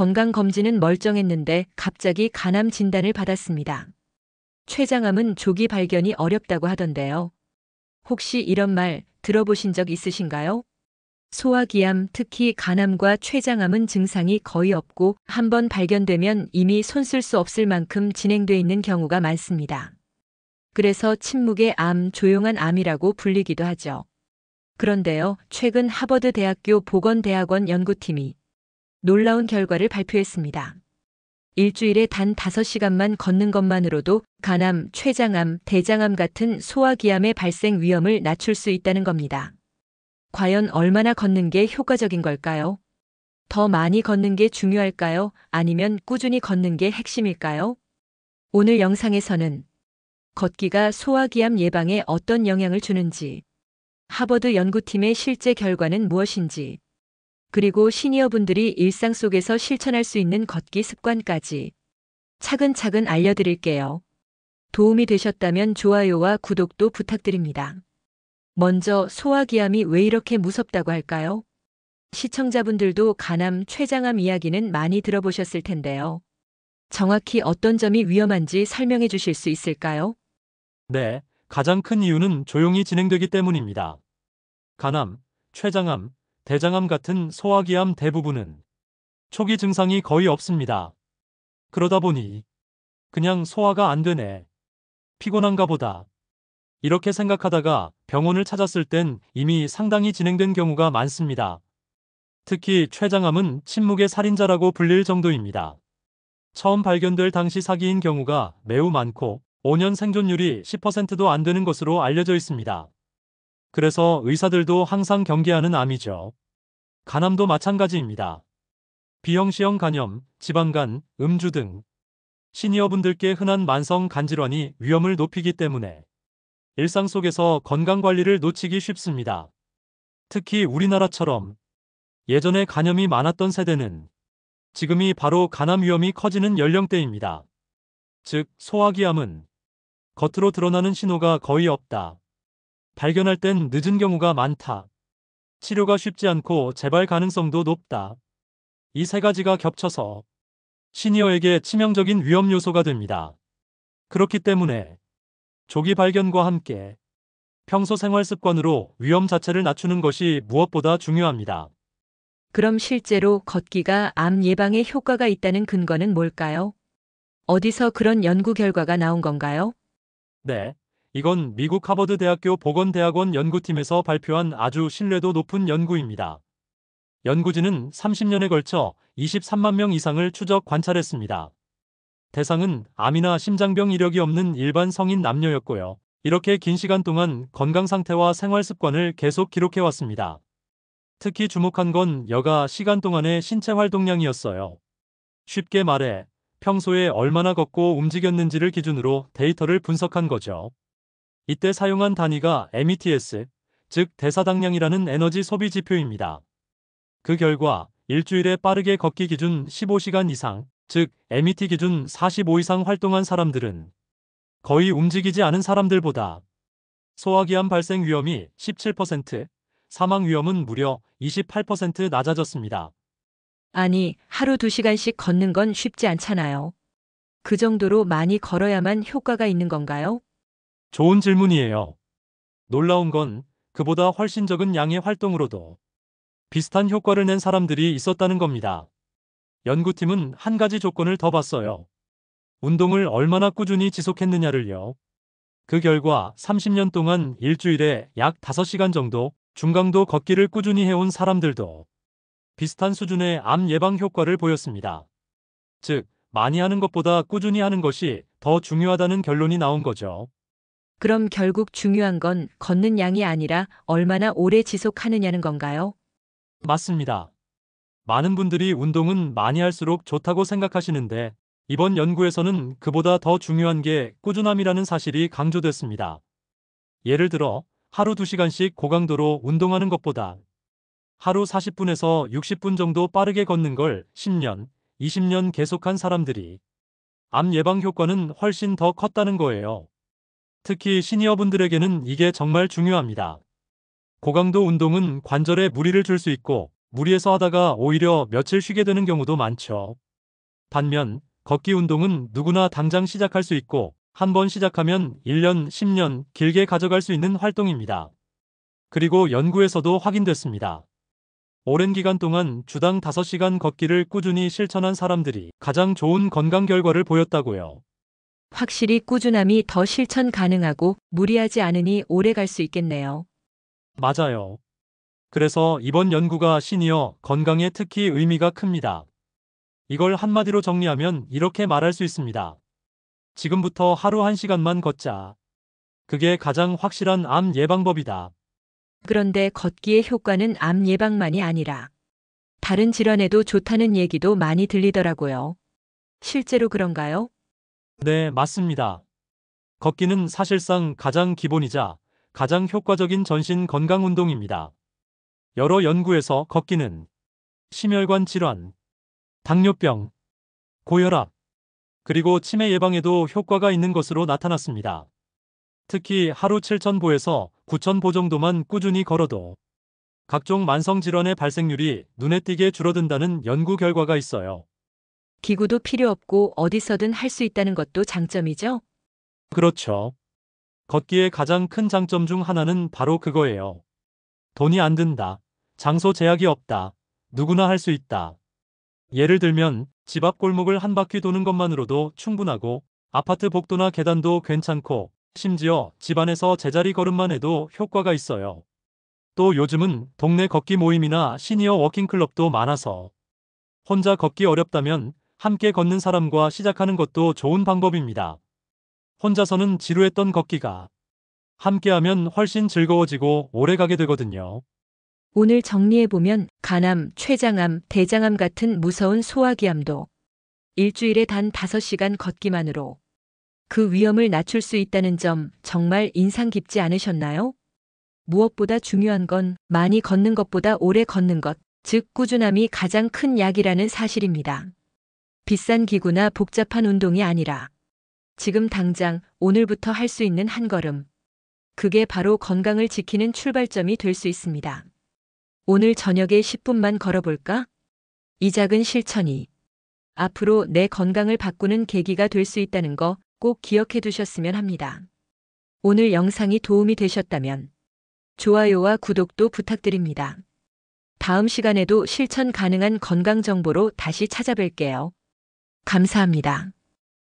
건강검진은 멀쩡했는데 갑자기 간암 진단을 받았습니다. 췌장암은 조기 발견이 어렵다고 하던데요. 혹시 이런 말 들어보신 적 있으신가요? 소화기암, 특히 간암과 췌장암은 증상이 거의 없고 한번 발견되면 이미 손쓸 수 없을 만큼 진행돼 있는 경우가 많습니다. 그래서 침묵의 암, 조용한 암이라고 불리기도 하죠. 그런데요, 최근 하버드 대학교 보건대학원 연구팀이 놀라운 결과를 발표했습니다. 일주일에 단 5시간만 걷는 것만으로도 간암, 췌장암, 대장암 같은 소화기암의 발생 위험을 낮출 수 있다는 겁니다. 과연 얼마나 걷는 게 효과적인 걸까요? 더 많이 걷는 게 중요할까요? 아니면 꾸준히 걷는 게 핵심일까요? 오늘 영상에서는 걷기가 소화기암 예방에 어떤 영향을 주는지, 하버드 연구팀의 실제 결과는 무엇인지, 그리고 시니어분들이 일상 속에서 실천할 수 있는 걷기 습관까지 차근차근 알려드릴게요. 도움이 되셨다면 좋아요와 구독도 부탁드립니다. 먼저 소화기암이 왜 이렇게 무섭다고 할까요? 시청자분들도 간암, 췌장암 이야기는 많이 들어보셨을 텐데요. 정확히 어떤 점이 위험한지 설명해 주실 수 있을까요? 네, 가장 큰 이유는 조용히 진행되기 때문입니다. 간암, 췌장암, 대장암 같은 소화기암 대부분은 초기 증상이 거의 없습니다. 그러다 보니 그냥 소화가 안 되네, 피곤한가 보다, 이렇게 생각하다가 병원을 찾았을 땐 이미 상당히 진행된 경우가 많습니다. 특히 췌장암은 침묵의 살인자라고 불릴 정도입니다. 처음 발견될 당시 사기인 경우가 매우 많고 5년 생존율이 10%도 안 되는 것으로 알려져 있습니다. 그래서 의사들도 항상 경계하는 암이죠. 간암도 마찬가지입니다. 비형시형 간염, 지방간, 음주 등 시니어분들께 흔한 만성 간질환이 위험을 높이기 때문에 일상 속에서 건강관리를 놓치기 쉽습니다. 특히 우리나라처럼 예전에 간염이 많았던 세대는 지금이 바로 간암 위험이 커지는 연령대입니다. 즉, 소화기암은 겉으로 드러나는 신호가 거의 없다, 발견할 땐 늦은 경우가 많다, 치료가 쉽지 않고 재발 가능성도 높다, 이 세 가지가 겹쳐서 시니어에게 치명적인 위험 요소가 됩니다. 그렇기 때문에 조기 발견과 함께 평소 생활 습관으로 위험 자체를 낮추는 것이 무엇보다 중요합니다. 그럼 실제로 걷기가 암 예방에 효과가 있다는 근거는 뭘까요? 어디서 그런 연구 결과가 나온 건가요? 네, 이건 미국 하버드 대학교 보건대학원 연구팀에서 발표한 아주 신뢰도 높은 연구입니다. 연구진은 30년에 걸쳐 23만 명 이상을 추적 관찰했습니다. 대상은 암이나 심장병 이력이 없는 일반 성인 남녀였고요. 이렇게 긴 시간 동안 건강 상태와 생활 습관을 계속 기록해왔습니다. 특히 주목한 건 여가 시간 동안의 신체 활동량이었어요. 쉽게 말해 평소에 얼마나 걷고 움직였는지를 기준으로 데이터를 분석한 거죠. 이때 사용한 단위가 METS, 즉 대사당량이라는 에너지 소비 지표입니다. 그 결과 일주일에 빠르게 걷기 기준 15시간 이상, 즉 MET 기준 45 이상 활동한 사람들은 거의 움직이지 않은 사람들보다 소화기암 발생 위험이 17%, 사망 위험은 무려 28% 낮아졌습니다. 아니, 하루 2시간씩 걷는 건 쉽지 않잖아요. 그 정도로 많이 걸어야만 효과가 있는 건가요? 좋은 질문이에요. 놀라운 건 그보다 훨씬 적은 양의 활동으로도 비슷한 효과를 낸 사람들이 있었다는 겁니다. 연구팀은 한 가지 조건을 더 봤어요. 운동을 얼마나 꾸준히 지속했느냐를요. 그 결과 30년 동안 일주일에 약 5시간 정도 중강도 걷기를 꾸준히 해온 사람들도 비슷한 수준의 암 예방 효과를 보였습니다. 즉, 많이 하는 것보다 꾸준히 하는 것이 더 중요하다는 결론이 나온 거죠. 그럼 결국 중요한 건 걷는 양이 아니라 얼마나 오래 지속하느냐는 건가요? 맞습니다. 많은 분들이 운동은 많이 할수록 좋다고 생각하시는데 이번 연구에서는 그보다 더 중요한 게 꾸준함이라는 사실이 강조됐습니다. 예를 들어 하루 2시간씩 고강도로 운동하는 것보다 하루 40분에서 60분 정도 빠르게 걷는 걸 10년, 20년 계속한 사람들이 암 예방 효과는 훨씬 더 컸다는 거예요. 특히 시니어분들에게는 이게 정말 중요합니다. 고강도 운동은 관절에 무리를 줄 수 있고 무리해서 하다가 오히려 며칠 쉬게 되는 경우도 많죠. 반면 걷기 운동은 누구나 당장 시작할 수 있고 한 번 시작하면 1년, 10년 길게 가져갈 수 있는 활동입니다. 그리고 연구에서도 확인됐습니다. 오랜 기간 동안 주당 5시간 걷기를 꾸준히 실천한 사람들이 가장 좋은 건강 결과를 보였다고요. 확실히 꾸준함이 더 실천 가능하고 무리하지 않으니 오래 갈 수 있겠네요. 맞아요. 그래서 이번 연구가 시니어 건강에 특히 의미가 큽니다. 이걸 한마디로 정리하면 이렇게 말할 수 있습니다. 지금부터 하루 1시간만 걷자. 그게 가장 확실한 암 예방법이다. 그런데 걷기의 효과는 암 예방만이 아니라 다른 질환에도 좋다는 얘기도 많이 들리더라고요. 실제로 그런가요? 네, 맞습니다. 걷기는 사실상 가장 기본이자 가장 효과적인 전신 건강 운동입니다. 여러 연구에서 걷기는 심혈관 질환, 당뇨병, 고혈압, 그리고 치매 예방에도 효과가 있는 것으로 나타났습니다. 특히 하루 7,000보에서 9,000보 정도만 꾸준히 걸어도 각종 만성 질환의 발생률이 눈에 띄게 줄어든다는 연구 결과가 있어요. 기구도 필요 없고 어디서든 할 수 있다는 것도 장점이죠? 그렇죠. 걷기의 가장 큰 장점 중 하나는 바로 그거예요. 돈이 안 든다. 장소 제약이 없다. 누구나 할 수 있다. 예를 들면 집 앞 골목을 한 바퀴 도는 것만으로도 충분하고 아파트 복도나 계단도 괜찮고 심지어 집 안에서 제자리 걸음만 해도 효과가 있어요. 또 요즘은 동네 걷기 모임이나 시니어 워킹클럽도 많아서 혼자 걷기 어렵다면 함께 걷는 사람과 시작하는 것도 좋은 방법입니다. 혼자서는 지루했던 걷기가 함께하면 훨씬 즐거워지고 오래 가게 되거든요. 오늘 정리해보면 간암, 췌장암, 대장암 같은 무서운 소화기암도 일주일에 단 5시간 걷기만으로 그 위험을 낮출 수 있다는 점 정말 인상 깊지 않으셨나요? 무엇보다 중요한 건 많이 걷는 것보다 오래 걷는 것, 즉 꾸준함이 가장 큰 약이라는 사실입니다. 비싼 기구나 복잡한 운동이 아니라 지금 당장 오늘부터 할 수 있는 한 걸음. 그게 바로 건강을 지키는 출발점이 될 수 있습니다. 오늘 저녁에 10분만 걸어볼까? 이 작은 실천이 앞으로 내 건강을 바꾸는 계기가 될 수 있다는 거 꼭 기억해 두셨으면 합니다. 오늘 영상이 도움이 되셨다면 좋아요와 구독도 부탁드립니다. 다음 시간에도 실천 가능한 건강 정보로 다시 찾아뵐게요. 감사합니다.